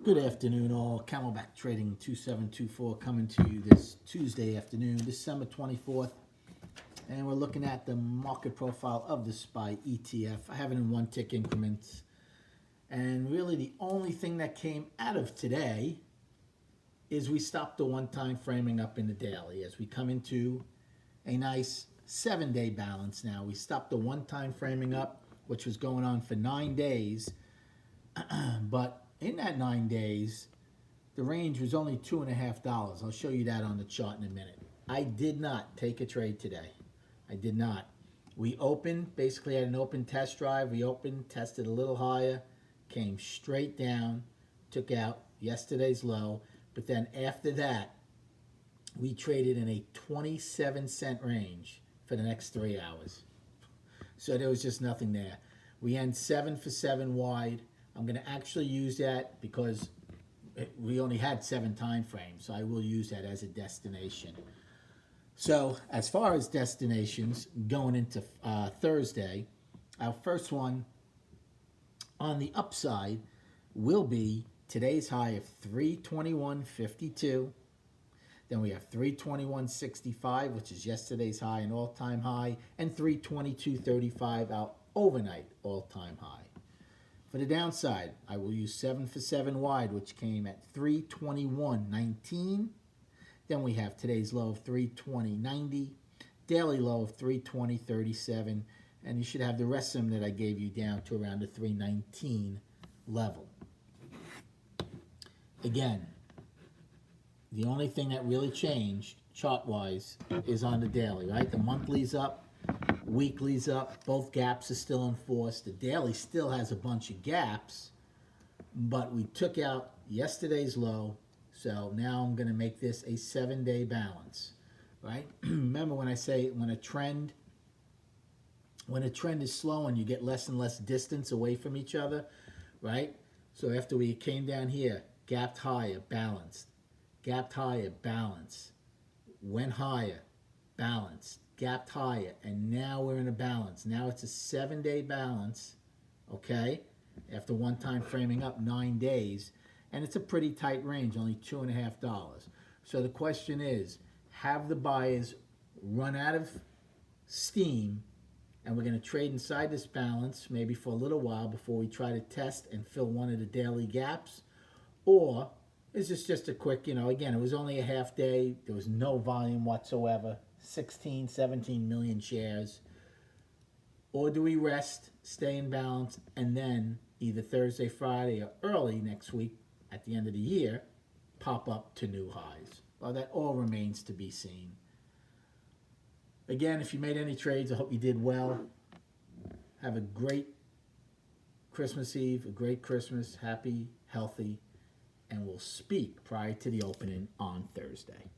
Good afternoon, all. Camelback Trading 2724 coming to you this Tuesday afternoon, December 24th. And we're looking at the market profile of the SPY ETF. I have it in one tick increments. And really the only thing that came out of today is we stopped the one-time framing up in the daily as we come into a nice 7-day balance now. We stopped the one-time framing up, which was going on for 9 days. But in that 9 days, the range was only $2.50. I'll show you that on the chart in a minute. I did not take a trade today. I did not. We opened, basically had an open test drive. We opened, tested a little higher, came straight down, took out yesterday's low. But then after that, we traded in a 27-cent range for the next 3 hours. So there was just nothing there. We end 7 for 7 wide. I'm going to actually use that because we only had 7 time frames, so I will use that as a destination. So as far as destinations going into Thursday, our first one on the upside will be today's high of 321.52. Then we have 321.65, which is yesterday's high and all-time high, and 322.35, our overnight all-time high. For the downside, I will use 7 for 7 wide, which came at 321.19. Then we have today's low of 320.90, daily low of 320.37, and you should have the rest of them that I gave you down to around the 319 level. Again, the only thing that really changed chart-wise is on the daily, right? The monthly's up. Weekly's up. Both gaps are still enforced. The daily still has a bunch of gaps, but we took out yesterday's low, so now I'm going to make this a 7-day balance, right? Remember when I say when a trend is slowing, you get less and less distance away from each other, right? So after we came down here, gapped higher, balanced, gapped higher, balance, went higher, balanced, gapped higher, and now we're in a balance. Now it's a 7-day balance, okay, after one time framing up 9 days, and it's a pretty tight range, only $2.50. So the question is, have the buyers run out of steam, and we're going to trade inside this balance maybe for a little while before we try to test and fill one of the daily gaps? Or is this just a quick, again, it was only a half day, there was no volume whatsoever, 16, 17 million shares? Or do we rest, stay in balance, and then either Thursday, Friday, or early next week at the end of the year, pop up to new highs? Well, that all remains to be seen. Again, if you made any trades, I hope you did well. Have a great Christmas Eve, a great Christmas, happy, healthy, and we'll speak prior to the opening on Thursday.